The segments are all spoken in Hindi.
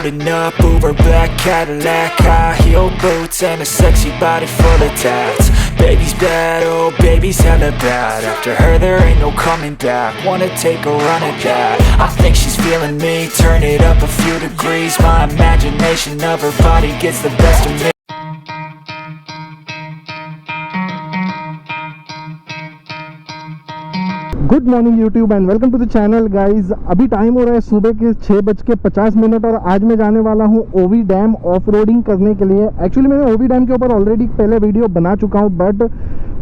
Loading up Uber black Cadillac, high heel boots and a sexy body full of tats. Baby's bad, oh baby's hella bad. After her there ain't no coming back. Wanna take a run at that. I think she's feeling me. Turn it up a few degrees. My imagination of her body gets the best of me. Good morning YouTube and welcome to the channel guys. अभी टाइम हो रहा है सुबह के 6:50 और आज मैं जाने वाला हूँ ओवी डैम ऑफ रोडिंग करने के लिए। एक्चुअली मैंने ओवी डैम के ऊपर ऑलरेडी पहले वीडियो बना चुका हूँ, बट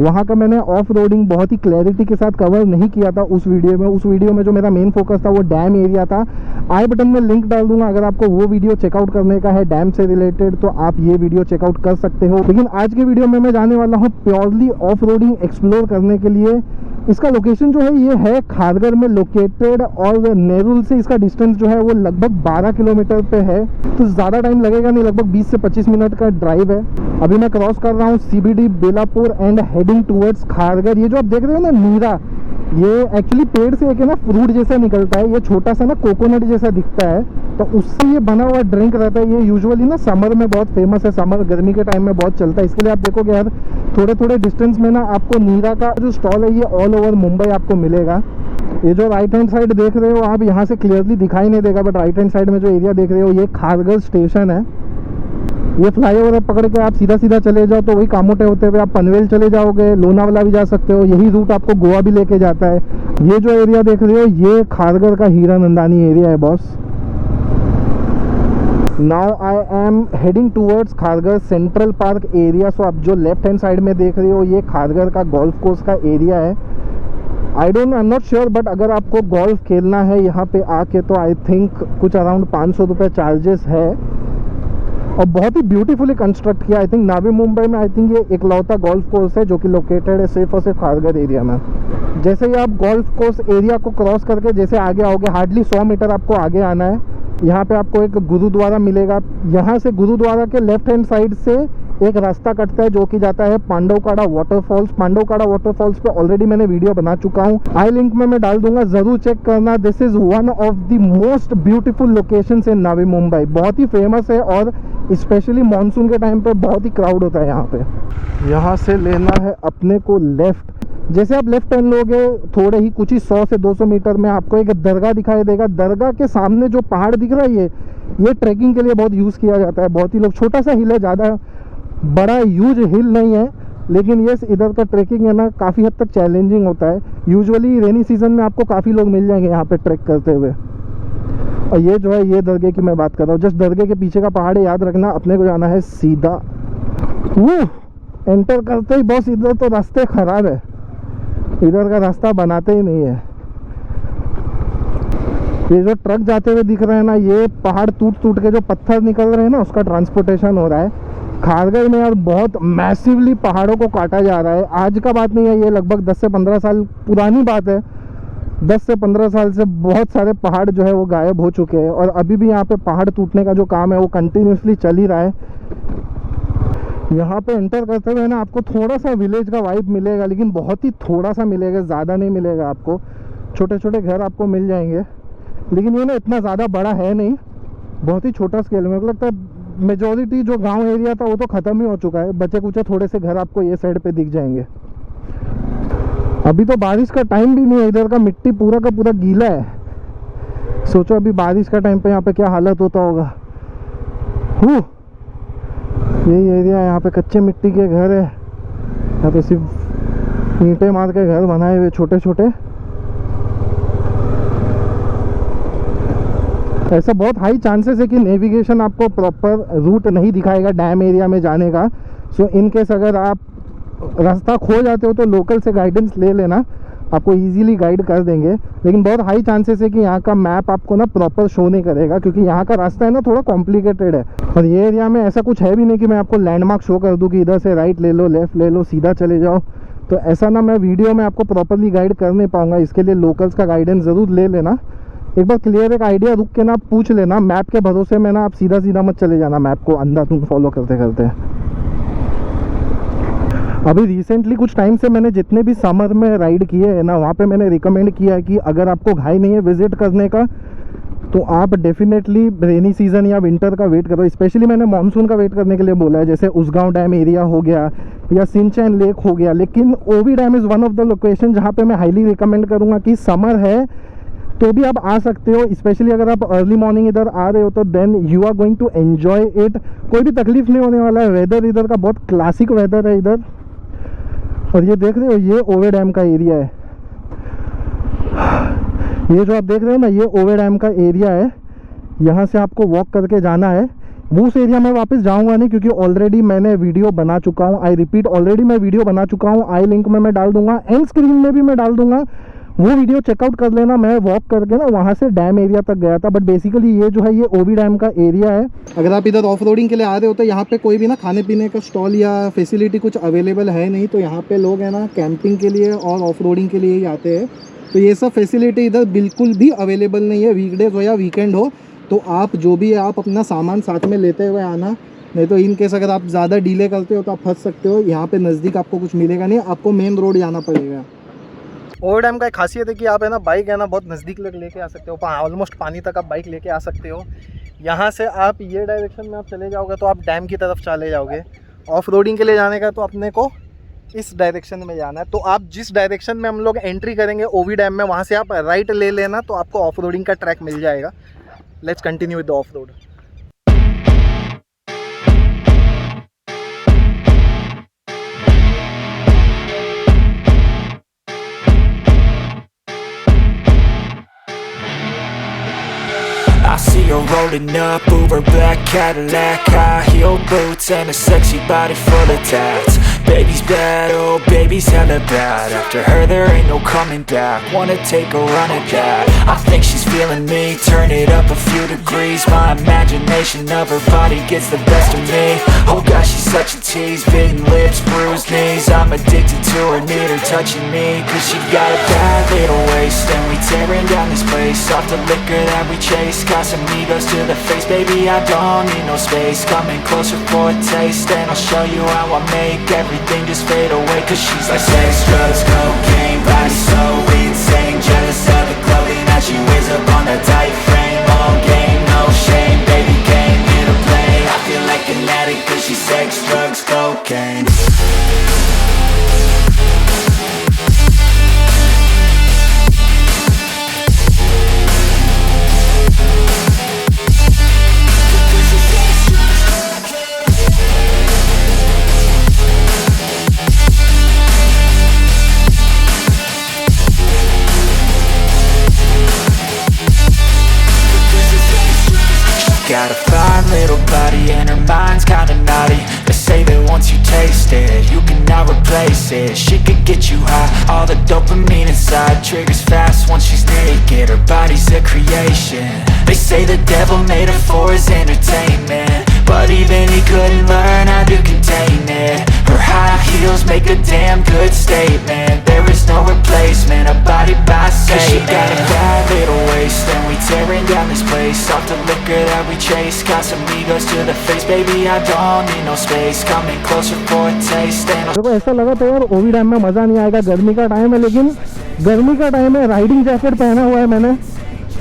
वहाँ का मैंने ऑफ रोडिंग बहुत ही क्लैरिटी के साथ कवर नहीं किया था उस वीडियो में जो मेरा मेन फोकस था वो डैम एरिया था। आई बटन में लिंक डाल दूंगा, अगर आपको वो वीडियो चेकआउट करने का है डैम से रिलेटेड तो आप ये वीडियो चेकआउट कर सकते हो। लेकिन आज के वीडियो में मैं जाने वाला हूँ प्योरली ऑफ रोडिंग एक्सप्लोर करने के लिए। इसका लोकेशन जो है ये है खारगर में लोकेटेड और नेरुल से इसका डिस्टेंस जो है वो लगभग 12 किलोमीटर पे है, तो ज़्यादा टाइम लगेगा नहीं, लगभग 20 से 25 मिनट का ड्राइव है। अभी मैं क्रॉस कर रहा हूँ CBD Belapur and heading towards Kharghar. ये जो आप देख रहे हो ना नीरा, ये एक्चुअली पेड़ से एक है ना फ्रूट जैसा निकलता है, ये छोटा सा ना कोकोनट जैसा दिखता है, तो उससे ये बना हुआ ड्रिंक रहता है। ये यूजुअली ना समर में बहुत फेमस है, समर गर्मी के टाइम में बहुत चलता है। इसके लिए आप देखोगे यार थोड़े डिस्टेंस में ना आपको नीरा का जो स्टॉल है ये ऑल ओवर मुंबई आपको मिलेगा। ये जो राइट हैंड साइड देख रहे हो आप, यहाँ से क्लियरली दिखाई नहीं देगा, बट राइट हैंड साइड में जो एरिया देख रहे हो ये खारगर स्टेशन है। ये फ्लाईओवर पकड़ के आप सीधा चले जाओ तो वही कामोटे होते हुए आप पनवेल चले जाओगे, लोनावाला भी जा सकते हो। यही रूट आपको गोवा भी लेके जाता है। ये जो एरिया देख रहे हो ये खारगर का हीरानंदानी एरिया है boss. Now I am heading towards Kharghar central park area. So आप जो लेफ्ट हैंड साइड में देख रहे हो ये खारगर का गोल्फ कोर्स का एरिया है। I am not sure, but अगर आपको गोल्फ खेलना है यहाँ पे आके तो आई थिंक कुछ अराउंड 500 रुपये चार्जेस है और बहुत ही ब्यूटीफुली कंस्ट्रक्ट किया। आई थिंक नावी मुंबई में आई थिंक ये इकलौता गोल्फ कोर्स है जो कि लोकेटेड है सिर्फ और सिर्फ खारगर एरिया में। जैसे ही आप गोल्फ कोर्स एरिया को क्रॉस करके जैसे आगे आओगे हार्डली 100 मीटर आपको आगे आना है। यहाँ पे आपको एक गुरुद्वारा मिलेगा। यहाँ से गुरुद्वारा के लेफ्ट हैंड साइड से एक रास्ता कटता है जो कि जाता है पांडवकाड़ा वाटरफॉल्स। पांडवकाड़ा वाटरफॉल्स पे ऑलरेडी मैंने वीडियो बना चुका हूँ, आई लिंक में मैं डाल दूंगा, जरूर चेक करना। This is one of the most beautiful locations in Navi Mumbai. बहुत ही फेमस है और स्पेशली मानसून के टाइम पे बहुत ही क्राउड होता है यहाँ पे। यहाँ से लेना है अपने को लेफ्ट। जैसे आप लेफ्ट टर्न लोगे थोड़े ही कुछ ही 100 से 200 मीटर में आपको एक दरगाह दिखाई देगा। दरगाह के सामने जो पहाड़ दिख रहा है ये ट्रैकिंग के लिए बहुत यूज़ किया जाता है। बहुत ही लोग, छोटा सा हिल है, ज़्यादा बड़ा ह्यूज हिल नहीं है, लेकिन ये इधर का ट्रैकिंग है ना काफ़ी हद तक चैलेंजिंग होता है। यूजुअली रेनी सीजन में आपको काफ़ी लोग मिल जाएंगे यहाँ पे ट्रैक करते हुए। और ये जो है ये दरगाह की मैं बात कर रहा हूँ, जस्ट दरगाह के पीछे का पहाड़ है, याद रखना। अपने को जाना है सीधा। एंटर करते ही बॉस इधर तो रास्ते खराब है, इधर का रास्ता बनाते ही नहीं है। ये जो ट्रक जाते हुए दिख रहे हैं ना, ये पहाड़ टूट के जो पत्थर निकल रहे हैं ना उसका ट्रांसपोर्टेशन हो रहा है। खारगर में यार बहुत मैसिवली पहाड़ों को काटा जा रहा है। आज का बात नहीं है, ये लगभग 10 से 15 साल पुरानी बात है। 10 से 15 साल से बहुत सारे पहाड़ जो है वो गायब हो चुके हैं और अभी भी यहाँ पे पहाड़ टूटने का जो काम है वो कंटिन्यूसली चल ही रहा है। यहाँ पे एंटर करते हुए ना आपको थोड़ा सा विलेज का वाइब मिलेगा, लेकिन बहुत ही थोड़ा सा मिलेगा, ज़्यादा नहीं मिलेगा आपको। छोटे छोटे घर आपको मिल जाएंगे, लेकिन ये ना इतना ज़्यादा बड़ा है नहीं, बहुत ही छोटा स्केल में। लगता है मेजॉरिटी जो गांव एरिया था वो तो ख़त्म ही हो चुका है, बचे कुछ थोड़े से घर आपको ये साइड पे दिख जाएंगे। अभी तो बारिश का टाइम भी नहीं है, इधर का मिट्टी पूरा का पूरा गीला है। सोचो अभी बारिश का टाइम पे यहाँ पे क्या हालत होता होगा। यही एरिया है, यहाँ पे कच्चे मिट्टी के घर है, यहाँ तो सिर्फ ईंटें मार के घर बनाए हुए छोटे छोटे। ऐसा बहुत हाई चांसेस है कि नेविगेशन आपको प्रॉपर रूट नहीं दिखाएगा डैम एरिया में जाने का। सो इन केस अगर आप रास्ता खो जाते हो तो लोकल से गाइडेंस ले लेना, आपको इजीली गाइड कर देंगे। लेकिन बहुत हाई चांसेस है कि यहाँ का मैप आपको ना प्रॉपर शो नहीं करेगा, क्योंकि यहाँ का रास्ता है ना थोड़ा कॉम्प्लिकेटेड है। और ये एरिया में ऐसा कुछ है भी नहीं कि मैं आपको लैंडमार्क शो कर दूँ कि इधर से राइट ले लो, लेफ्ट ले लो, सीधा चले जाओ। तो ऐसा ना मैं वीडियो में आपको प्रॉपरली गाइड कर नहीं पाऊँगा। इसके लिए लोकल्स का गाइडेंस ज़रूर ले लेना। एक बार क्लियर एक आइडिया रुक के ना आप पूछ लेना। मैप के भरोसे में ना आप सीधा मत चले जाना, मैप को अंधा तुम फॉलो करते करते। अभी रिसेंटली कुछ टाइम से मैंने जितने भी समर में राइड किए हैं ना, वहाँ पे मैंने रिकमेंड किया है कि अगर आपको घाई नहीं है विजिट करने का तो आप डेफिनेटली रेनी सीज़न या विंटर का वेट करो। स्पेशली मैंने मानसून का वेट करने के लिए बोला है, जैसे उसगांव डैम एरिया हो गया या सिंचन लेक हो गया। लेकिन ओवी dam is one of the location जहाँ पे मैं हाईली रिकमेंड करूँगा कि समर है तो भी आप आ सकते हो। स्पेशली अगर आप अर्ली मॉर्निंग इधर आ रहे हो तो then you are going to enjoy it. कोई भी तकलीफ नहीं होने वाला है। वेदर इधर का बहुत क्लासिक वेदर है इधर। और ये देख रहे हो, ये ओवे डैम का एरिया है। ये जो आप देख रहे हो ना, ये ओवे डैम का एरिया है। यहाँ से आपको वॉक करके जाना है। वो उस एरिया में वापस जाऊँगा नहीं, क्योंकि ऑलरेडी मैंने वीडियो बना चुका हूँ। आई रिपीट, ऑलरेडी मैं वीडियो बना चुका हूँ। आई लिंक में मैं डाल दूंगा, एंड स्क्रीन में भी मैं डाल दूंगा। वो वीडियो चेकआउट कर लेना। मैं वॉक करके ना वहाँ से डैम एरिया तक गया था। बट बेसिकली ये जो है ये ओवी डैम का एरिया है। अगर आप इधर ऑफ रोडिंग के लिए आ रहे हो तो यहाँ पे कोई भी ना खाने पीने का स्टॉल या फैसिलिटी कुछ अवेलेबल है नहीं। तो यहाँ पे लोग है ना कैंपिंग के लिए और ऑफ रोडिंग के लिए ही आते हैं। तो ये सब फैसिलिटी इधर बिल्कुल भी अवेलेबल नहीं है, वीकडेज हो या वीकेंड हो। तो आप जो भी है आप अपना सामान साथ में लेते हुए आना, नहीं तो इन केस अगर आप ज़्यादा डिले करते हो तो आप फंस सकते हो। यहाँ पे नज़दीक आपको कुछ मिलेगा नहीं, आपको मेन रोड जाना पड़ेगा। ओवर डैम का एक खासियत है कि आप है ना बाइक है ना बहुत नज़दीक लेके आ सकते हो। ऑलमोस्ट पानी तक आप बाइक लेके आ सकते हो। यहाँ से आप ये डायरेक्शन में आप चले जाओगे तो आप डैम की तरफ चले जाओगे। ऑफ रोडिंग के लिए जाने का तो अपने को इस डायरेक्शन में जाना है। तो आप जिस डायरेक्शन में हम लोग एंट्री करेंगे ओवी डैम में, वहाँ से आप राइट ले लेना तो आपको ऑफ रोडिंग का ट्रैक मिल जाएगा। Let's continue with the of road. I see her rolling up, Uber black Cadillac, high heel boots and a sexy body full of tats. Baby's bad, oh baby's hella bad. After her there ain't no coming back. Wanna take a run at that? I think she's feeling me. Turn it up a few degrees. My imagination of her body gets the best of me. Oh gosh, she's such a tease. Bitten lips, bruised knees. I'm addicted to her, need her touching me. Cause she got a bad little waist, and we tearing down this place. Off the liquor that we chase. Got some egos to the face, baby, I don't need no space. Coming closer for a taste, and I'll show you how I make everything just fade away. Cause she's like sex, drugs, cocaine, body so insane. Jealous of the clothing that she wears up on a tight frame. All game, no shame, baby came here to play. I feel like an addict cause she's sex, drugs, cocaine. Got a fine little body and her mind's kinda naughty. They say that once you taste it, you cannot replace it. She could get you high, all the dopamine inside triggers fast once she's naked. Her body's a creation. They say the devil made her for his entertainment, but even he couldn't learn how to contain it. Her high heels make a damn good statement. There is no replacement, a body by Satan. She got a bad little waist, and we tearing down this place. Off the liquor that we chase, got some egos to the face. Baby, I don't need no space. Coming closer for a taste, and मेरे को ऐसा लगा था यार ओवी डैम में मज़ा नहीं आएगा, गर्मी का टाइम है। लेकिन गर्मी का टाइम है, राइडिंग जैकेट पहना हुआ है मैंने,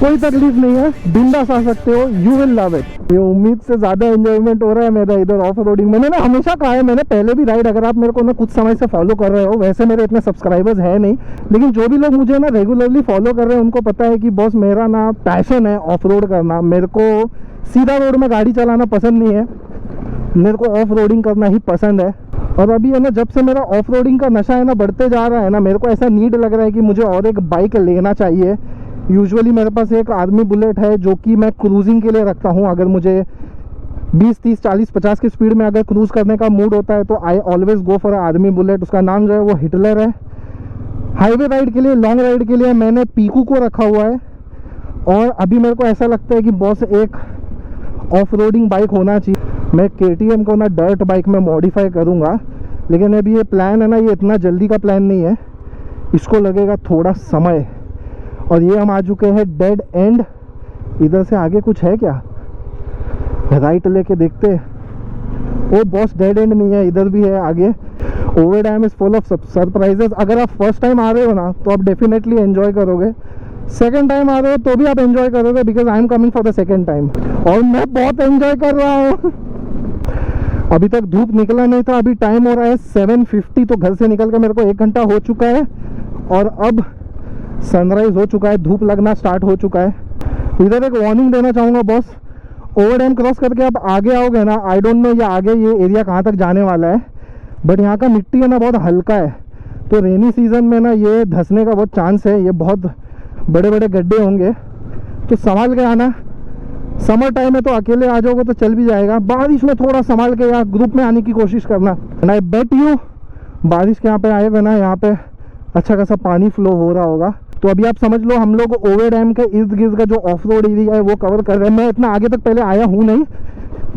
कोई तकलीफ नहीं है, बिंदास आ सकते हो। You will love it. ये उम्मीद से ज़्यादा एंजॉयमेंट हो रहा है मेरा इधर ऑफ रोडिंग में। मैंने हमेशा कहा है, मैंने पहले भी राइड, अगर आप मेरे को ना कुछ समय से फॉलो कर रहे हो, वैसे मेरे इतने सब्सक्राइबर्स है नहीं, लेकिन जो भी लोग मुझे ना रेगुलरली फॉलो कर रहे हैं उनको पता है कि बॉस मेरा ना पैशन है ऑफ रोड करना। मेरे को सीधा रोड में गाड़ी चलाना पसंद नहीं है, मेरे को ऑफ रोडिंग करना ही पसंद है। और अभी है ना, जब से मेरा ऑफ रोडिंग का नशा है ना बढ़ते जा रहा है ना, मेरे को ऐसा नीड लग रहा है कि मुझे और एक बाइक लेना चाहिए। यूजुअली मेरे पास एक आर्मी बुलेट है जो कि मैं क्रूजिंग के लिए रखता हूँ। अगर मुझे 20, 30, 40, 50 की स्पीड में अगर क्रूज़ करने का मूड होता है तो I always go for army bullet. उसका नाम जो है वो हिटलर है। हाईवे राइड के लिए, लॉन्ग राइड के लिए मैंने पीकू को रखा हुआ है। और अभी मेरे को ऐसा लगता है कि बॉस एक ऑफ रोडिंग बाइक होना चाहिए। मैं KTM को ना डर्ट बाइक में मॉडिफाई करूँगा, लेकिन अभी ये प्लान है ना, ये इतना जल्दी का प्लान नहीं है, इसको लगेगा थोड़ा समय। और ये हम आ चुके हैं डेड एंड। इधर से आगे कुछ है क्या? राइट लेके देखते। ओ बॉस, डेड एंड नहीं है, इधर भी है आगे। Over dam is full of surprises. अगर आप फर्स्ट टाइम आ रहे हो ना तो आप डेफिनेटली एंजॉय करोगे। सेकेंड टाइम आ रहे हो तो भी आप एंजॉय करोगे, because I am coming for the second time, और मैं बहुत एंजॉय कर रहा हूँ। अभी तक धूप निकला नहीं था, अभी टाइम हो रहा है 7:50, तो घर से निकल कर मेरे को 1 घंटा हो चुका है और अब सनराइज हो चुका है, धूप लगना स्टार्ट हो चुका है। इधर एक वार्निंग देना चाहूँगा बॉस, ओवर डैम क्रॉस करके आप आगे आओगे ना, आई डोंट नो ये आगे ये एरिया कहाँ तक जाने वाला है, बट यहाँ का मिट्टी है ना बहुत हल्का है, तो रेनी सीजन में ना ये धंसने का बहुत चांस है, ये बहुत बड़े बड़े गड्ढे होंगे, तो संभाल के आना। समर टाइम है तो अकेले आ जाओगे तो चल भी जाएगा, बारिश में थोड़ा संभाल के या ग्रुप में आने की कोशिश करना। एंड आई बेट यू बारिश के यहाँ पे आएगा ना, यहाँ पे अच्छा खासा पानी फ्लो हो रहा होगा। तो अभी आप समझ लो हम लोग ओवर डैम के इर्द गिर्द का जो ऑफ रोड एरिया है वो कवर कर रहे हैं। मैं इतना आगे तक पहले आया हूँ नहीं,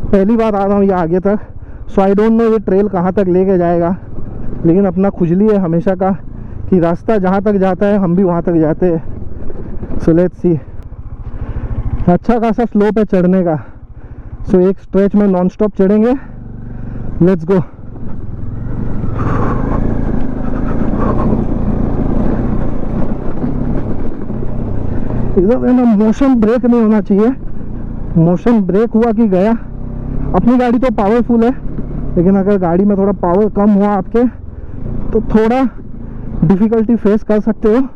पहली बार आ रहा हूँ ये आगे तक, सो आई डोंट नो ये ट्रेल कहाँ तक लेके जाएगा, लेकिन अपना खुजली है हमेशा का कि रास्ता जहाँ तक जाता है हम भी वहाँ तक जाते हैं। सो लेट्स सी, अच्छा खासा स्लोप है चढ़ने का, सो एक स्ट्रेच में नॉन स्टॉप चढ़ेंगे। Let's go. इधर है ना मोशन ब्रेक नहीं होना चाहिए, मोशन ब्रेक हुआ कि गया। अपनी गाड़ी तो पावरफुल है, लेकिन अगर गाड़ी में थोड़ा पावर कम हुआ आपके तो थोड़ा डिफिकल्टी फेस कर सकते हो।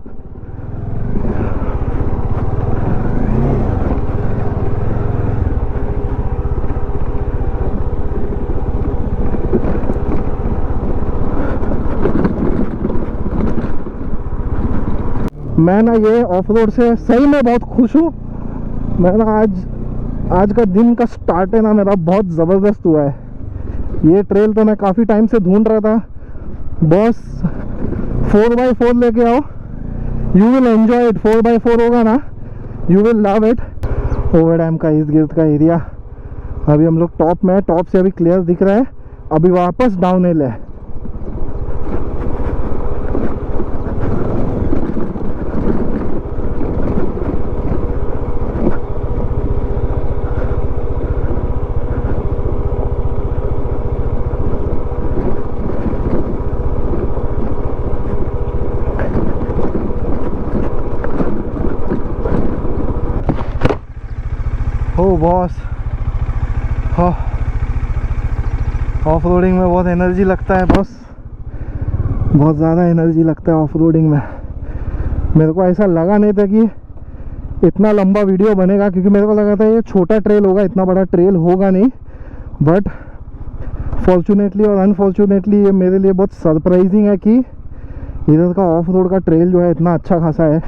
मैं ना ये ऑफ रोड से सही में बहुत खुश हूँ। मैं ना आज का दिन का स्टार्ट है ना मेरा बहुत ज़बरदस्त हुआ है। ये ट्रेल तो मैं काफ़ी टाइम से ढूंढ रहा था। बॉस 4x4 लेके आओ, you will enjoy it. 4x4 होगा ना, you will love it. Over dam का इर्द गिर्द का एरिया, अभी हम लोग टॉप में है, टॉप से अभी क्लियर दिख रहा है, अभी वापस डाउन हिल है। ओ बॉस, हाँ ऑफ रोडिंग में बहुत एनर्जी लगता है बॉस, बहुत ज़्यादा एनर्जी लगता है ऑफ रोडिंग में। मेरे को ऐसा लगा नहीं था कि इतना लंबा वीडियो बनेगा, क्योंकि मेरे को लगा था ये छोटा ट्रेल होगा, इतना बड़ा ट्रेल होगा नहीं। बट फॉर्चुनेटली और अनफॉर्चुनेटली ये मेरे लिए बहुत सरप्राइजिंग है कि इधर का ऑफ रोड का ट्रेल जो है इतना अच्छा खासा है।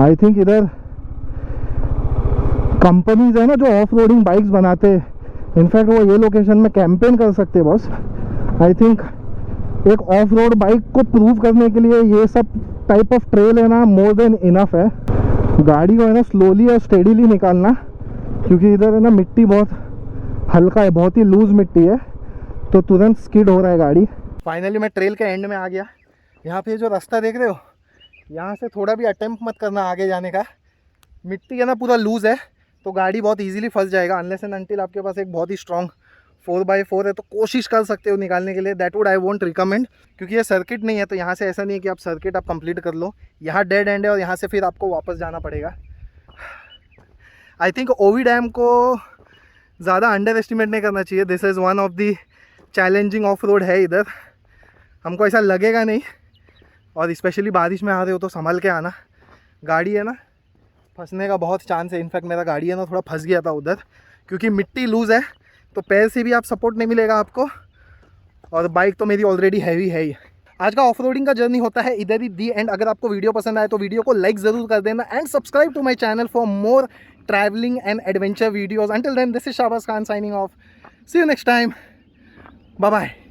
आई थिंक इधर कंपनीज है ना जो ऑफ रोडिंग बाइक्स बनाते हैं, इनफैक्ट वो ये लोकेशन में कैंपेन कर सकते हैं बॉस। आई थिंक एक ऑफ रोड बाइक को प्रूव करने के लिए ये सब टाइप ऑफ ट्रेल है ना मोर देन इनफ है। गाड़ी को है ना स्लोली और स्टेडीली निकालना, क्योंकि इधर है ना मिट्टी बहुत हल्का है, बहुत ही लूज मिट्टी है, तो तुरंत स्किड हो रहा है गाड़ी। फाइनली मैं ट्रेल के एंड में आ गया। यहाँ पे जो रास्ता देख रहे हो, यहाँ से थोड़ा भी अटेम्प्ट मत करना आगे जाने का। मिट्टी है ना पूरा लूज है, तो गाड़ी बहुत इजीली फंस जाएगा। अनलेस एंड अनटिल आपके पास एक बहुत ही स्ट्रॉन्ग 4x4 है तो कोशिश कर सकते हो निकालने के लिए। That would I won't recommend, क्योंकि ये सर्किट नहीं है, तो यहाँ से ऐसा नहीं है कि आप सर्किट आप कंप्लीट कर लो। यहाँ डेड एंड है और यहाँ से फिर आपको वापस जाना पड़ेगा। आई थिंक ओवी डैम को ज़्यादा अंडर एस्टिमेट नहीं करना चाहिए। This is one of the challenging of road है इधर, हमको ऐसा लगेगा नहीं। और स्पेशली बारिश में आ रहे हो तो संभल के आना, गाड़ी है ना फंसने का बहुत चांस है। इनफैक्ट मेरा गाड़ी है ना थोड़ा फंस गया था उधर, क्योंकि मिट्टी लूज़ है, तो पैर से भी आप सपोर्ट नहीं मिलेगा आपको, और बाइक तो मेरी ऑलरेडी हैवी है ही। आज का ऑफ रोडिंग का जर्नी होता है इधर ही दी एंड। अगर आपको वीडियो पसंद आए तो वीडियो को लाइक ज़रूर कर देना and subscribe to my channel for more travelling and adventure videos. Until then, this is Shahbaz Khan signing off. See you next time, bye bye.